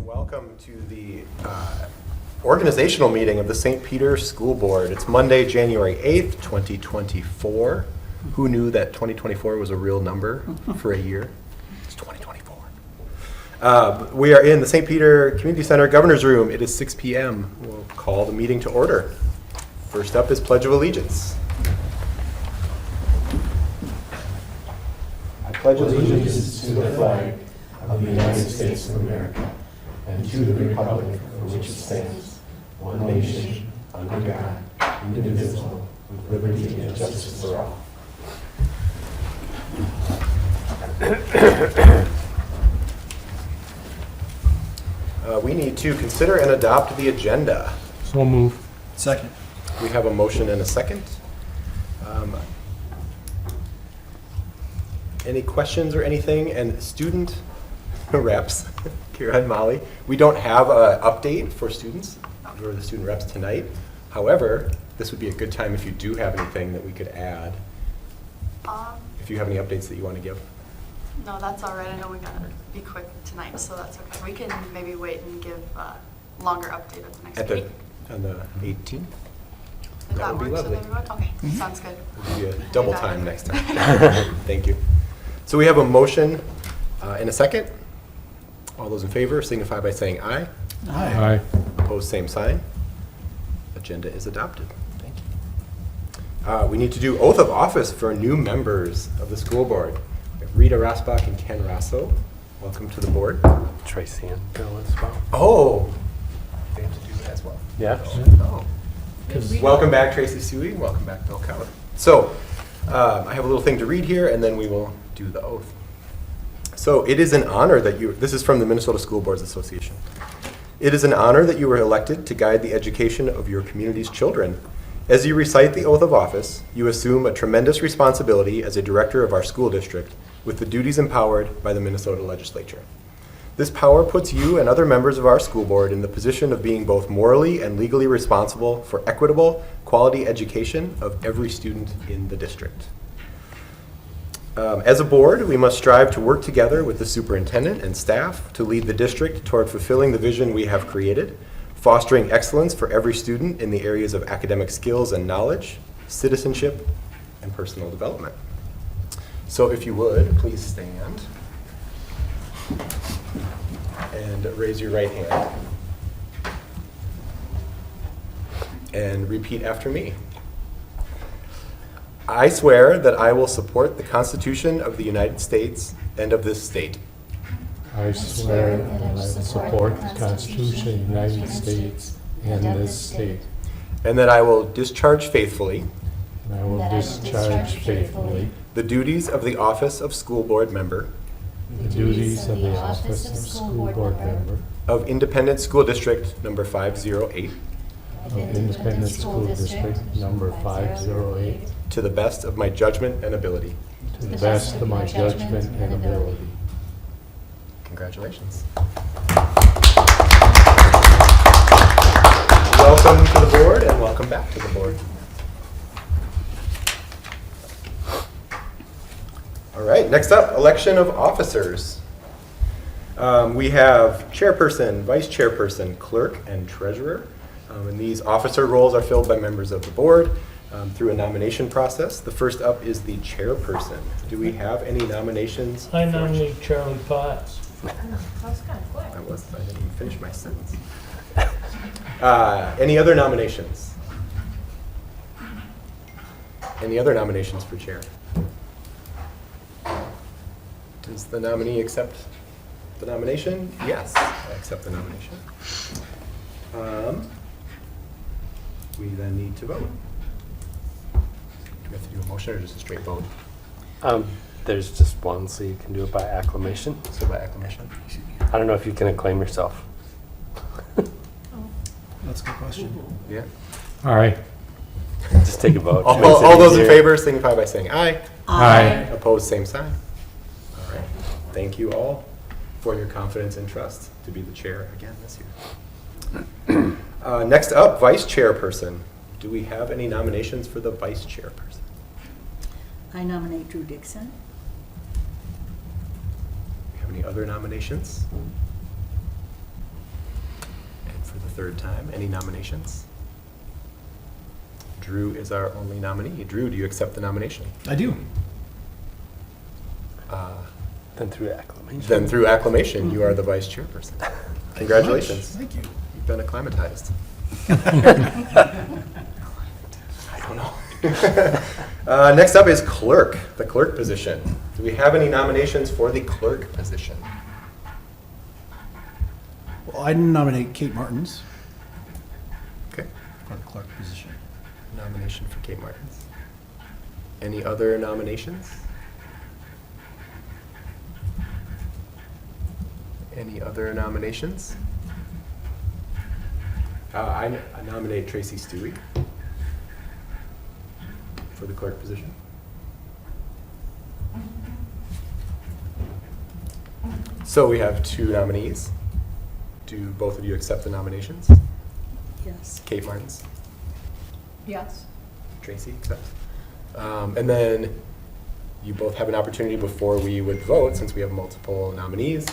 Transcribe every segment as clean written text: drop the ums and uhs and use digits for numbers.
welcome to the organizational meeting of the St. Peter School Board. It's Monday, January 8th, 2024. Who knew that 2024 was a real number for a year? It's 2024. We are in the St. Peter Community Center Governor's Room. It is 6 p.m. We'll call the meeting to order. First up is Pledge of Allegiance. I pledge allegiance to the flag of the United States of America and to the republic for which it stands, one nation, under God, indivisible, with liberty and justice for all. We need to consider and adopt the agenda. So move. Second. We have a motion and a second. Any questions or anything? And student reps, Kira and Molly, we don't have an update for students or the student reps tonight. However, this would be a good time if you do have anything that we could add. If you have any updates that you want to give. No, that's all right. I know we gotta be quick tonight, so that's okay. We can maybe wait and give a longer update at the next meeting. On the 18th? If that would be works with lovely. everyone? Okay, sounds good. We'll give you a double time next time. Thank you. So we have a motion and a second. All those in favor signify by saying aye. Aye. Opposed, same sign. Agenda is adopted. Thank you. We need to do oath of office for new members of the school board. We have Rita Rosbach and Ken Rosso. Welcome to the board. Tracy and Bill as well. Oh, they have to do that as well. Yeah. Oh. Welcome back, Tracy Suey. Welcome back, Bill Coward. So, I have a little thing to read here, and then we will do the oath. So, it is an honor that this is from the Minnesota School Boards Association. It is an honor that you were elected to guide the education of your community's children. As you recite the oath of office, you assume a tremendous responsibility as a director of our school district with the duties empowered by the Minnesota legislature. This power puts you and other members of our school board in the position of being both morally and legally responsible for equitable, quality education of every student in the district. As a board, we must strive to work together with the superintendent and staff to lead the district toward fulfilling the vision we have created, fostering excellence for every student in the areas of academic skills and knowledge, citizenship, and personal development. So if you would, please stand and raise your right hand and repeat after me. I swear that I will support the Constitution of the United States and of this state. I swear that I will support the Constitution of the United States and this state. And that I will discharge faithfully And I will discharge faithfully the duties of the office of school board member the duties of the office of school board member of Independent School District number 508 of Independent School District number 508 to the best of my judgment and ability. to the best of my judgment and ability. Congratulations. Welcome to the board and welcome back to the board. All right, next up, election of officers. We have chairperson, vice chairperson, clerk, and treasurer. And these officer roles are filled by members of the board through a nomination process. The first up is the chairperson. Do we have any nominations? I nominate Charlie Potts. That was kind of quick. I didn't even finish my sentence. Any other nominations? Any other nominations for chair? Does the nominee accept the nomination? Yes, I accept the nomination. We then need to vote. Do we have to do a motion or just a straight vote? There's just one, so you can do it by acclamation. So by acclamation? I don't know if you can acclaim yourself. That's a good question. Yeah. Aye. Just take a vote. All Makes it those in easier. favor signify by saying aye. Aye. Opposed, same sign. All right. Thank you all for your confidence and trust to be the chair again this year. Next up, vice chairperson. Do we have any nominations for the vice chairperson? I nominate Drew Dixon. Do we have any other nominations? for the third time. Any nominations? Drew is our only nominee. Drew, do you accept the nomination? I do. Then through acclamation. Then through acclamation, you are the vice chairperson. Congratulations. Thank you. You've been acclimatized. I don't know. Next up is clerk, the clerk position. Do we have any nominations for the clerk position? Well, I nominate Kate Martins Okay. for the clerk position. Nomination for Kate Martins. Any other nominations? Any other nominations? I nominate Tracy Stewie for the clerk position. So we have two nominees. Do both of you accept the nominations? Yes. Kate Martins, Yes. Tracy accepts. And then you both have an opportunity before we would vote, since we have multiple nominees,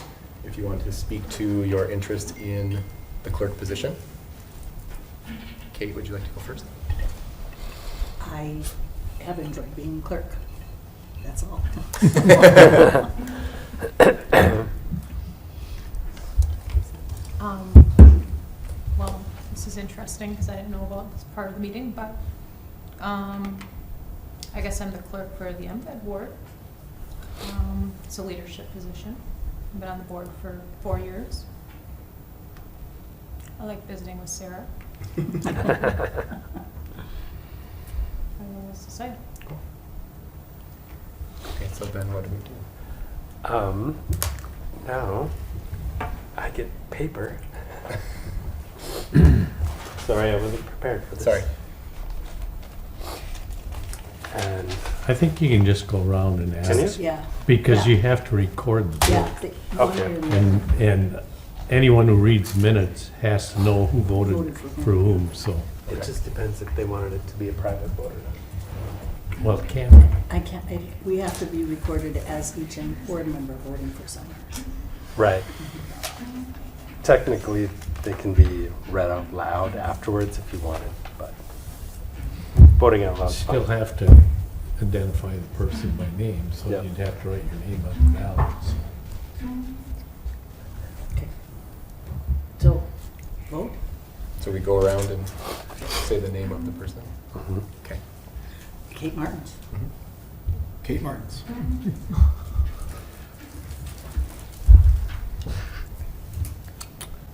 if you want to speak to your interest in the clerk position. Kate, would you like to go first? I have enjoyed being clerk. That's all. Well, this is interesting because I didn't know about this part of the meeting, but I guess I'm the clerk for the MVED ward. It's a leadership position. I've been on the board for 4 years. I like visiting with Sarah. I don't know what else to say. Cool. Okay, so then what do we do? Now, I get paper. Sorry, I wasn't prepared for this. Sorry. And I think you can just go around and Can you? ask, Yeah. because Yeah. you have to record the Yeah. vote. one Okay. way or the other. And anyone who reads minutes has to know who voted Voted for for whom, so, it just depends if they wanted it to be a private vote or not. well, it can't. I can't, we have to be recorded as each board member voting for someone. Right. Technically, they can be read out loud afterwards if you wanted, but voting out loud is Still fine. have to identify the person by name, so Yep. you'd have to write your name on the ballot. Okay. So, vote? So we go around and say the name of the person? Mhm. Okay. Kate Martins. Kate Martins.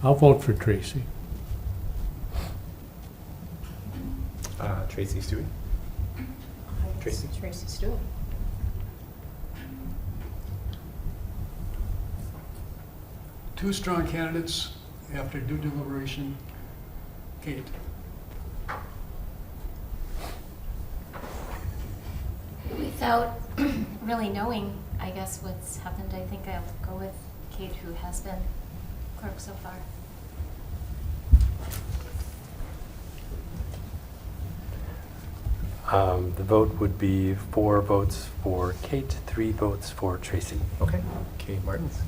I'll vote for Tracy. Tracy Stewie? Tracy? Tracy Stewart. Two strong candidates after due deliberation. Kate. Without really knowing, I guess, what's happened, I think I'll go with Kate, who has been clerk so far. The vote would be 4 votes for Kate, 3 votes for Tracy. Okay. Kate Martins.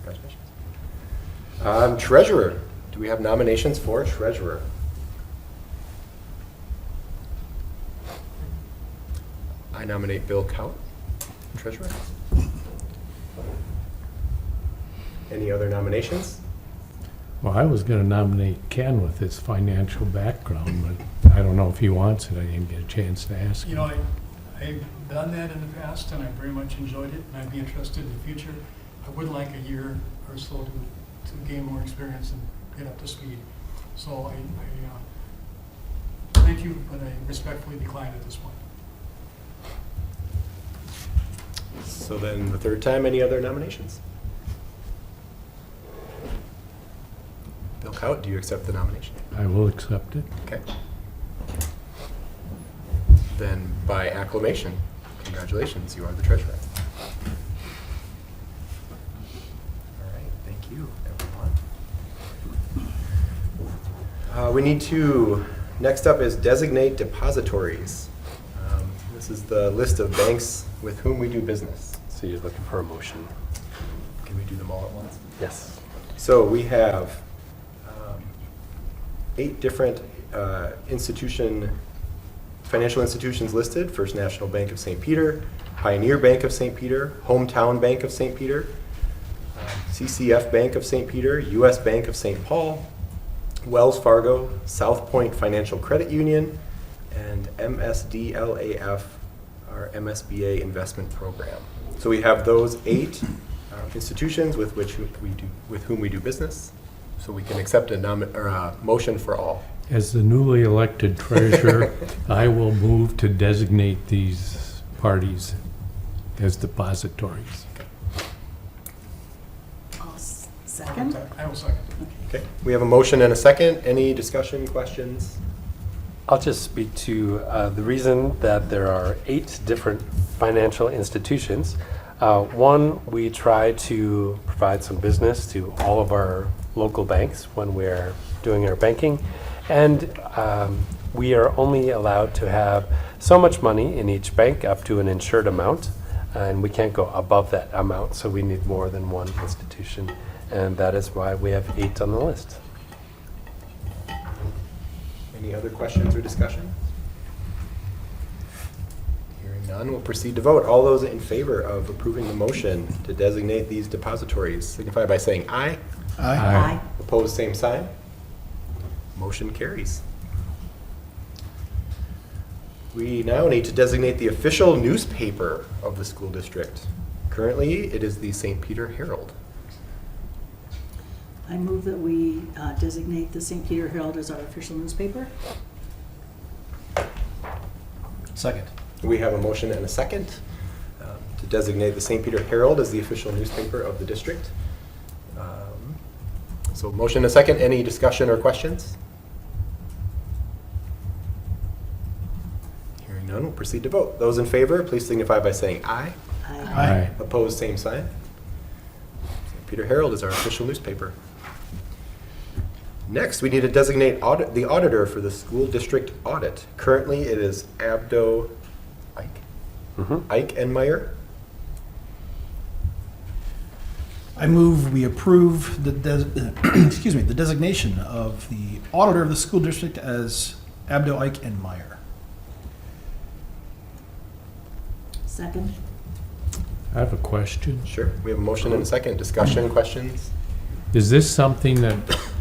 Congratulations. Treasurer. Do we have nominations for treasurer? I nominate Bill Kaut, treasurer. Any other nominations? Well, I was gonna nominate Ken with his financial background, but I don't know if he wants it. I didn't get a chance to ask You him. know, I've done that in the past, and I very much enjoyed it, and I'd be interested in the future. I would like a year or so to gain more experience and get up to speed. So I thank you, but I respectfully decline at this point. So then the third time, any other nominations? Bill Kaut, do you accept the nomination? I will accept it. Okay. Then by acclamation, congratulations, you are the treasurer. All right, thank you, everyone. We need to, next up is designate depositories. This is the list of banks with whom we do business. So you're looking for a motion? Can we do them all at once? Yes. So we have 8 different financial institutions listed. First National Bank of St. Peter, Pioneer Bank of St. Peter, Hometown Bank of St. Peter, CCF Bank of St. Peter, US Bank of St. Paul, Wells Fargo, South Point Financial Credit Union, and MSDLAF, our MSBA investment program. So we have those 8 institutions with whom we do business. So we can accept a motion for all. As the newly elected treasurer, I will move to designate these parties as depositories. I'll second. I will second. Okay, we have a motion and a second. Any discussion, questions? I'll just speak to the reason that there are 8 different financial institutions. One, we try to provide some business to all of our local banks when we're doing our banking. And we are only allowed to have so much money in each bank up to an insured amount. And we can't go above that amount, so we need more than one institution. And that is why we have 8 on the list. Any other questions or discussion? Hearing none, we'll proceed to vote. All those in favor of approving the motion to designate these depositories signify by saying aye. Aye. Opposed, same sign. Motion carries. We now need to designate the official newspaper of the school district. Currently, it is the St. Peter Herald. I move that we designate the St. Peter Herald as our official newspaper. Second. We have a motion and a second to designate the St. Peter Herald as the official newspaper of the district. So motion and a second. Any discussion or questions? Hearing none, we'll proceed to vote. Those in favor, please signify by saying aye. Aye. Opposed, same sign. St. Peter Herald is our official newspaper. Next, we need to designate the auditor for the school district audit. Currently, it is Abdo Ike and Meyer. I move we approve the the designation of the auditor of the school district as Abdo Ike and Meyer. Second. I have a question. Sure. We have a motion and a second. Discussion, questions? Is this something that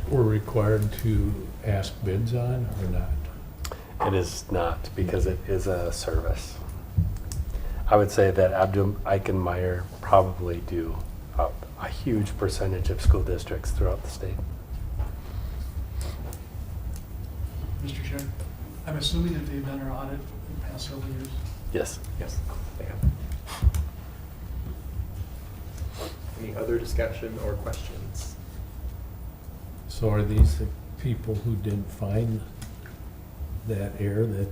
we're required to ask bids on or not? It is not, because it is a service. I would say that Abdul Eichenmeyer probably do a huge percentage of school districts throughout the state. Mr. Chair, I'm assuming that they've done our audit in the past several years. Yes. Yes, they have. Any other discussion or questions? So are these the people who didn't find that error that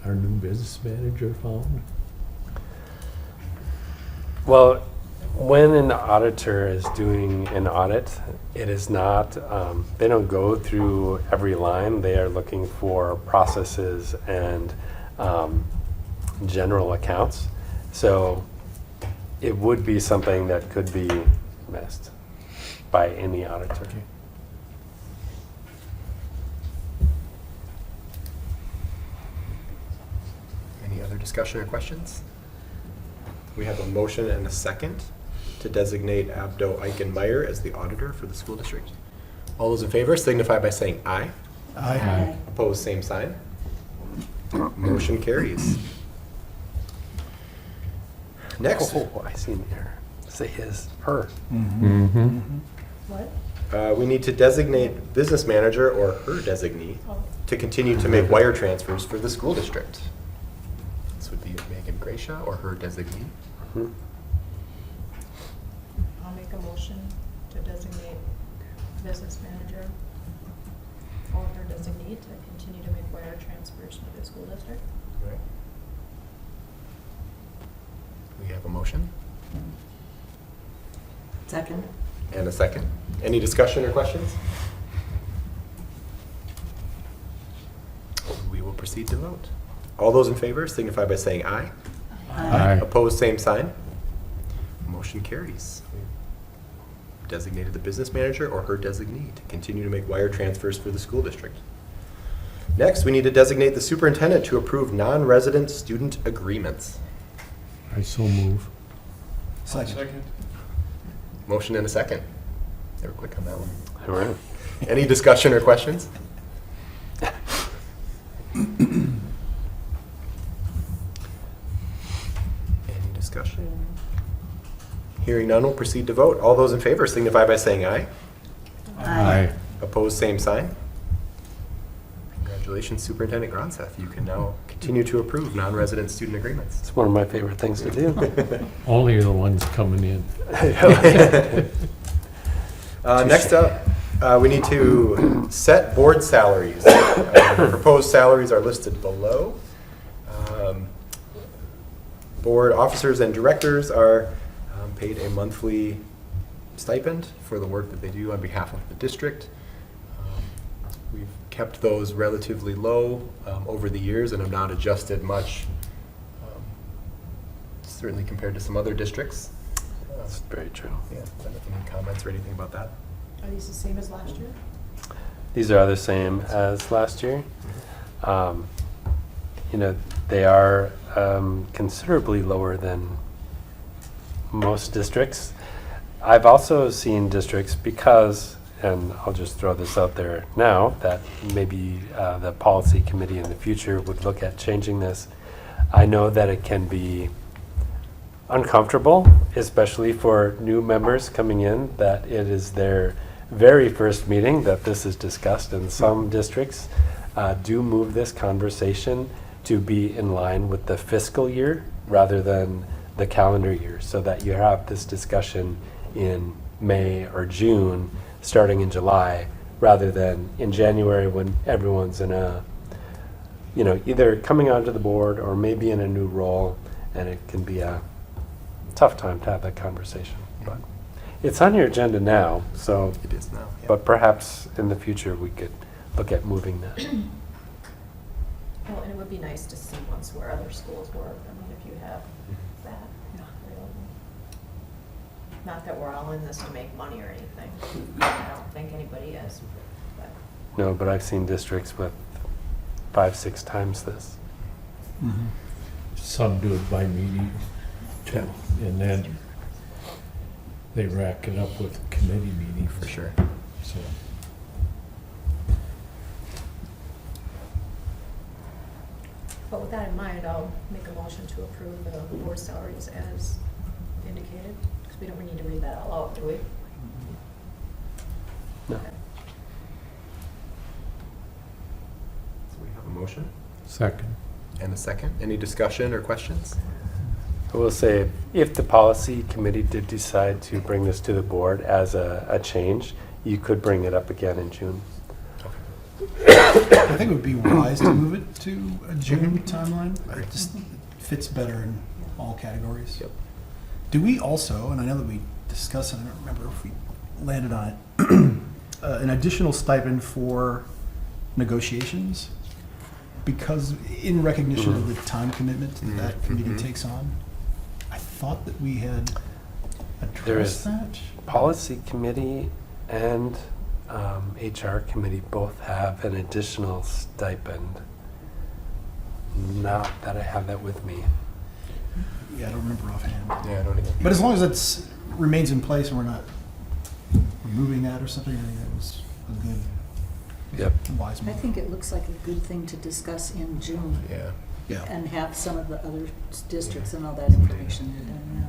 our new business manager found? Well, when an auditor is doing an audit, it is not, they don't go through every line. They are looking for processes and general accounts. So it would be something that could be missed by any auditor. Okay. Any other discussion or questions? We have a motion and a second to designate Abdo Eichenmeyer as the auditor for the school district. All those in favor signify by saying aye. Aye. Opposed, same sign. Motion carries. Next, Oh, I see an error. Say his, her. Mm-hmm. What? we need to designate business manager or her designee to continue to make wire transfers for the school district. This would be Megan Gracia or her designee. Mhm. I'll make a motion to designate business manager or her designee to continue to make wire transfers to the school district. Right. We have a motion Second. and a second. Any discussion or questions? We will proceed to vote. All those in favor signify by saying aye. Aye. Opposed, same sign. Motion carries. designated the business manager or her designee to continue to make wire transfers for the school district. Next, we need to designate the superintendent to approve non-resident student agreements. I so move. Second. Motion and a second. They were quick on that one. All right. Any discussion or questions? Any discussion? Hearing none, we'll proceed to vote. All those in favor signify by saying aye. Aye. Opposed, same sign. Congratulations, Superintendent Gronseth. You can now continue to approve non-resident student agreements. It's one of my favorite things to do. Only the ones coming in. Next up, we need to set board salaries. Proposed salaries are listed below. Board officers and directors are paid a monthly stipend for the work that they do on behalf of the district. We've kept those relatively low over the years and have not adjusted much, certainly compared to some other districts. That's very true. Yeah, any comments or anything about that? Are these the same as last year? These are the same as last year. They are considerably lower than most districts. I've also seen districts because, and I'll just throw this out there now, that maybe the policy committee in the future would look at changing this. I know that it can be uncomfortable, especially for new members coming in, that it is their very first meeting that this is discussed, and some districts do move this conversation to be in line with the fiscal year rather than the calendar year, so that you have this discussion in May or June, starting in July, rather than in January when everyone's in a, either coming onto the board or maybe in a new role, and it can be a tough time to have that conversation. But it's on your agenda now, so. It is now. Yeah. But perhaps in the future we could look at moving that. Well, and it would be nice to see once where other schools work. I mean, if you have that available. Not that we're all in this to make money or anything. I don't think anybody is. But No, but I've seen districts with 5-6 times this. Mhm. Some do it by meeting too, and then they rack it up with committee meeting. For sure. So, But with that in mind, I'll make a motion to approve the board salaries as indicated, because we don't need to read that all out, do we? No. Okay. So we have a motion second. and a second. Any discussion or questions? I will say, if the policy committee did decide to bring this to the board as a change, you could bring it up again in June. I think it would be wise to move it to a June timeline. It just fits better in all categories. Yep. Do we also, and I know that we discussed it, I don't remember if we landed on it, an additional stipend for negotiations? Because in recognition of the time commitment that that committee takes on, I thought that we had There is addressed that. policy committee and HR committee both have an additional stipend. Not that I have that with me. Yeah, I don't remember offhand. Yeah, I don't even. But as long as it remains in place and we're not removing that or something, I think that was a good, Yep. wise I move. think it looks like a good thing to discuss in June Yeah. Yeah. and have some of the other districts and all that information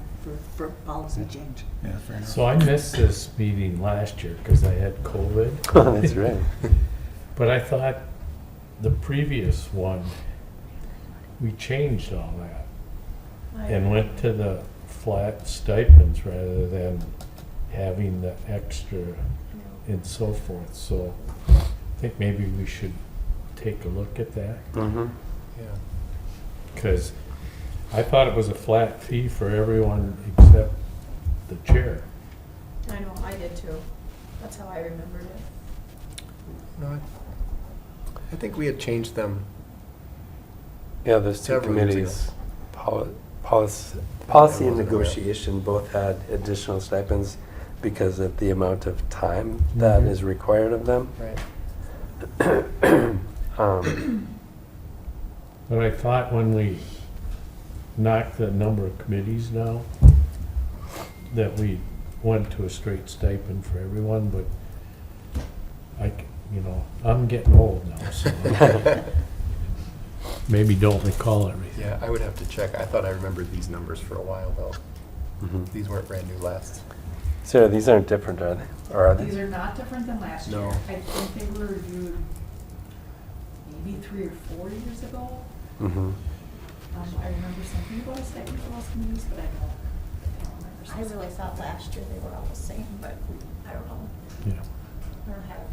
for policy change. Yeah, fair enough. So I missed this meeting last year because I had COVID. That's right. But I thought the previous one, we changed all that and went to the flat stipends rather than having the extra and so forth. So I think maybe we should take a look at that, Mm-hmm. Yeah. because I thought it was a flat fee for everyone except the chair. I know, I did too. That's how I remembered it. No, I think we had changed them. Yeah, those two Several years committees, policy I and wasn't aware. negotiation, both had additional stipends. because of the amount of time that is required of them. Right. But I thought when we knocked the number of committees down, that we went to a straight stipend for everyone, but I'm getting old now, so maybe don't recall everything. Yeah, I would have to check. I thought I remembered these numbers for a while, though. Mhm. These weren't brand new last. So these aren't different, are they? Or are These they? are not different than last year. No. I think they were reviewed maybe 3 or 4 years ago. Mhm. I remember something about a stipend for those committees, but I don't remember. I really specifics. thought last year they were all the same, but I don't know. Yeah. I don't have.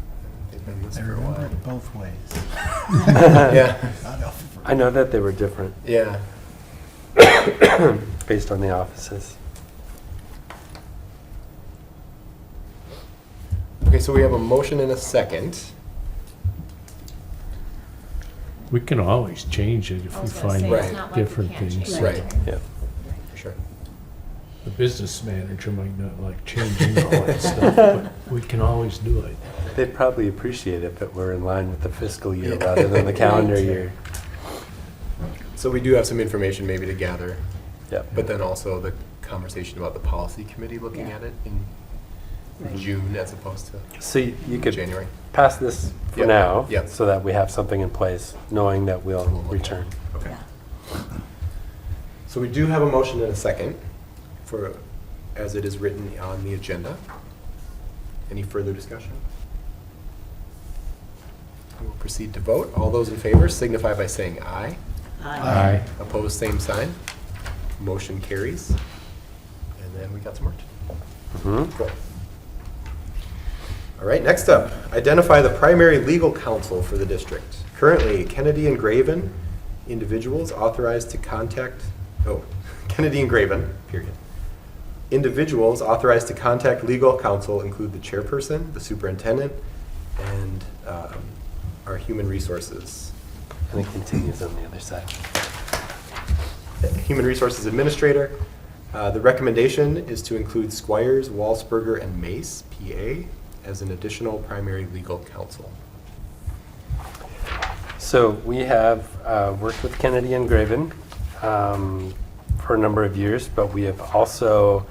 They've been this I for a remember while. it both ways. Yeah. Not Alpha. I know that they were different Yeah. based on the offices. Okay, so we have a motion and a second. We can always change it if I we was gonna find say, Right. it's not like we different can't things. change Right. it. Yeah. For sure. The business manager might not like changing all that stuff, but we can always do it. They'd probably appreciate it if it were in line with the fiscal year Yeah. rather than the calendar Right. year. So we do have some information maybe to gather, Yep. but then also the conversation about the policy committee looking Yeah. at it in Right. June as opposed to So you could January. pass this for Yep. now, Yep. so that we have something in place, knowing that we'll We'll look at it. return. Okay. Yeah. So we do have a motion and a second for, as it is written on the agenda. Any further discussion? We will proceed to vote. All those in favor signify by saying aye. Aye. Opposed, same sign. Motion carries. And then we got some more. Mhm. Cool. All right, next up, identify the primary legal counsel for the district. Currently, Kennedy and Graven, individuals authorized to contact, Kennedy and Graven, period. Individuals authorized to contact legal counsel include the chairperson, the superintendent, and our human resources. And it continues on the other side. Human Resources Administrator. The recommendation is to include Squires, Walsberger, and Mace, PA, as an additional primary legal counsel. So we have worked with Kennedy and Graven for a number of years, but we have also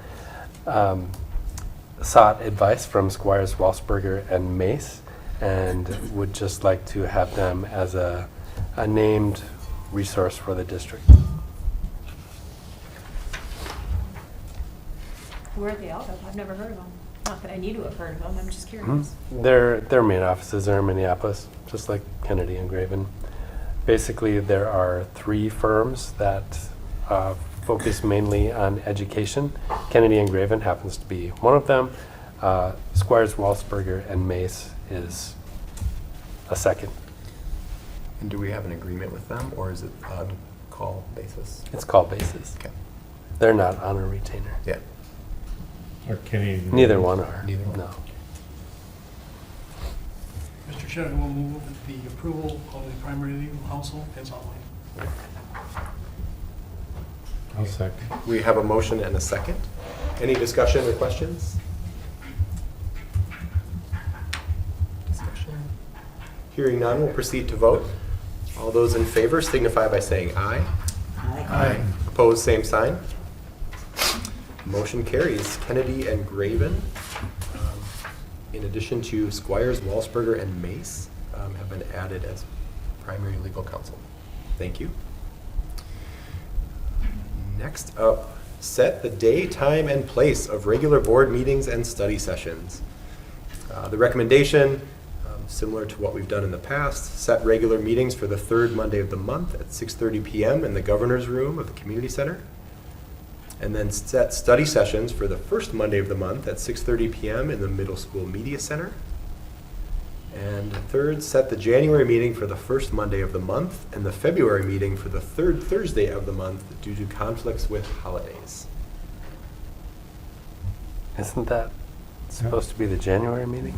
sought advice from Squires, Walsberger, and Mace, and would just like to have them as a named resource for the district. Where are they out of? I've never heard of them. Not that I need to have heard of them, I'm just Mhm. curious. Their main offices are in Minneapolis, just like Kennedy and Graven. Basically, there are 3 firms that focus mainly on education. Kennedy and Graven happens to be one of them. Squires, Walsberger, and Mace is a second. And do we have an agreement with them, or is it on call basis? It's call basis. Okay. They're not on a retainer. Yeah. Or Canadian. Neither one are. Neither one. No. Mr. Chair, I will move the approval of the primary legal counsel as outlined. I'll second. We have a motion and a second. Any discussion or questions? Discussion. Hearing none, we'll proceed to vote. All those in favor signify by saying aye. Aye. Opposed, same sign. Motion carries. Kennedy and Graven, in addition to Squires, Walsberger, and Mace, have been added as primary legal counsel. Thank you. Next up, set the day, time, and place of regular board meetings and study sessions. The recommendation, similar to what we've done in the past, set regular meetings for the 3rd Monday of the month at 6:30 p.m. in the Governor's Room of the Community Center. And then set study sessions for the 1st Monday of the month at 6:30 p.m. in the Middle School Media Center. And third, set the January meeting for the 1st Monday of the month and the February meeting for the 3rd Thursday of the month due to conflicts with holidays. Isn't that supposed to be the January meeting?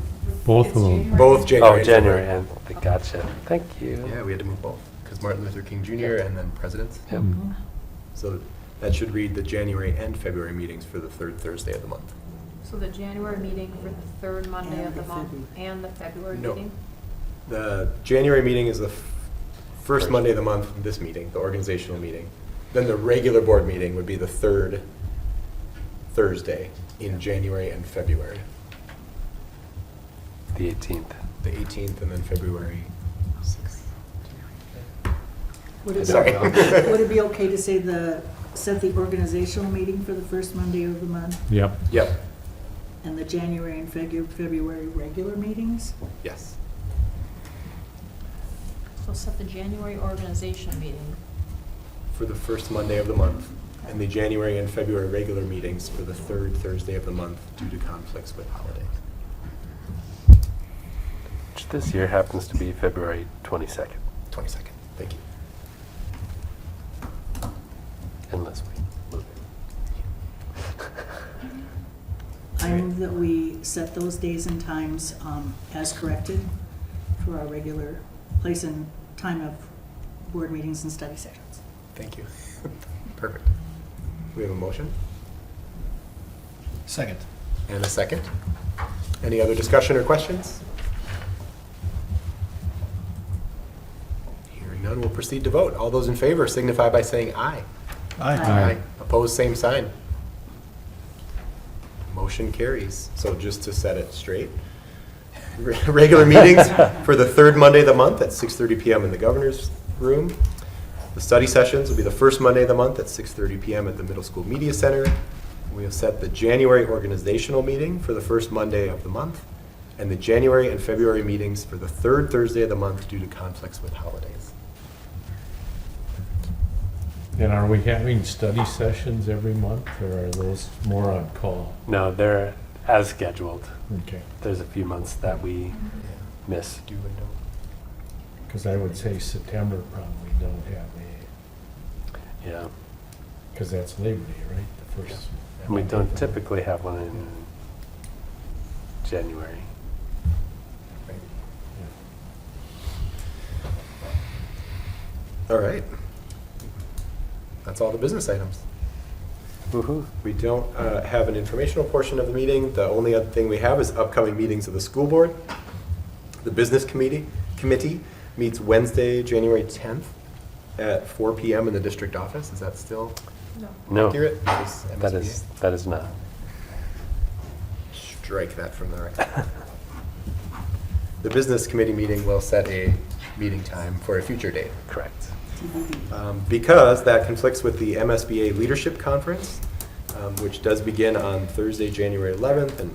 Both It's of them. January. Both January. Oh, and January, February. and gotcha. Thank you. Yeah, we had to move both because Martin Luther King Jr. and then Presidents. Yep. Mhm. So that should read the January and February meetings for the 3rd Thursday of the month. So the January meeting for the third Monday And of the the month February. and the February No. meeting? The January meeting is the first Monday of the month, this meeting, the organizational meeting. Then the regular board meeting would be the third Thursday in January and February. The 18th. The 18th and then February 6th. Would it Sorry. be, would it be okay to say set the organizational meeting for the first Monday of the month Yep. Yep, and the January and February regular meetings? yes. So set the January organization meeting. For the first Monday of the month, and the January and February regular meetings for the third Thursday of the month due to conflicts with holidays. Which this year happens to be February 22nd, 22nd, thank you. unless we move it. I move that we set those days and times as corrected for our regular place and time of board meetings and study sessions. Thank you. Perfect. We have a motion Second. and a second. Any other discussion or questions? Hearing none, we'll proceed to vote. All those in favor signify by saying aye. Aye. Opposed, same sign. Motion carries. So just to set it straight, regular meetings for the third Monday of the month at 6:30 PM in the governor's room. The study sessions will be the first Monday of the month at 6:30 PM at the Middle School Media Center. We have set the January organizational meeting for the first Monday of the month, and the January and February meetings for the third Thursday of the month due to conflicts with holidays. And are we having study sessions every month, or are those more on call? No, they're as scheduled. Okay. There's a few months that we miss. Do and don't. Because I would say September probably don't have Yeah. because that's Labor Day, right? The first. And we don't typically have one in January. All right. That's all the business items. Woohoo. We don't have an informational portion of the meeting. The only other thing we have is upcoming meetings of the school board. The business committee meets Wednesday, January 10th at 4 PM in the district office. Is that still No. No, accurate? Is that MSBA? is not. Strike that from the record. The business committee meeting will set a meeting time for a future date. Correct. Because that conflicts with the MSBA Leadership Conference, which does begin on Thursday, January 11th, and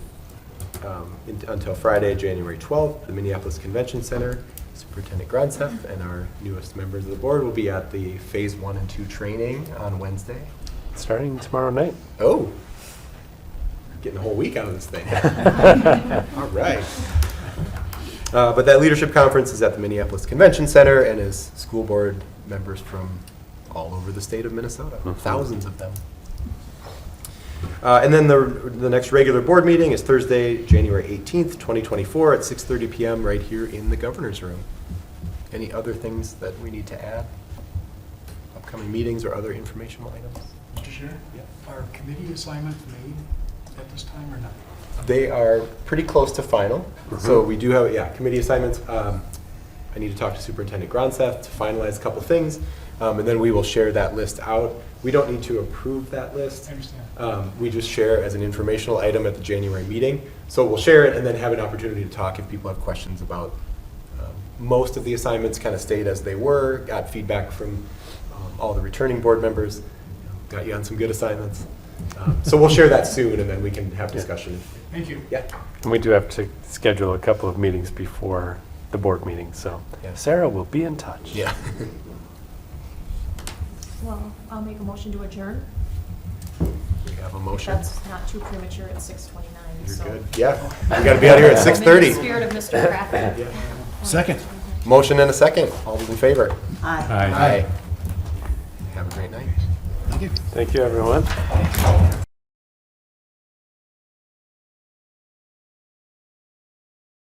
until Friday, January 12th, the Minneapolis Convention Center. Superintendent Gronseth and our newest members of the board will be at the Phase 1 and 2 training on Wednesday. Starting tomorrow night. Oh, getting a whole week out of this thing. All right. But that leadership conference is at the Minneapolis Convention Center and is school board members from all over the state of Minnesota, thousands of them. And then the next regular board meeting is Thursday, January 18th, 2024 at 6:30 PM right here in the governor's room. Any other things that we need to add? Upcoming meetings or other informational items? Mr. Chair? Yeah. Are committee assignments made at this time or not? They are pretty close to final. So we do have, committee assignments. I need to talk to Superintendent Gronseth to finalize a couple things, and then we will share that list out. We don't need to approve that list. I understand. We just share as an informational item at the January meeting. So we'll share it and then have an opportunity to talk if people have questions about. Most of the assignments kind of stayed as they were, got feedback from all the returning board members, got you on some good assignments. So we'll share that soon and then we can have discussion. Thank you. Yeah. And we do have to schedule a couple of meetings before the board meeting, so Yeah. Sarah will be in touch. Yeah. Well, I'll make a motion to adjourn. We have a motion. That's not too premature at 6:29, You're so. good. Yeah, we got to be out here at In 6:30. the spirit of Mr. Craft. Yeah. Second. Motion and a second. All those in favor? Aye. Aye. Have a great night. Thank you. Thank you, everyone.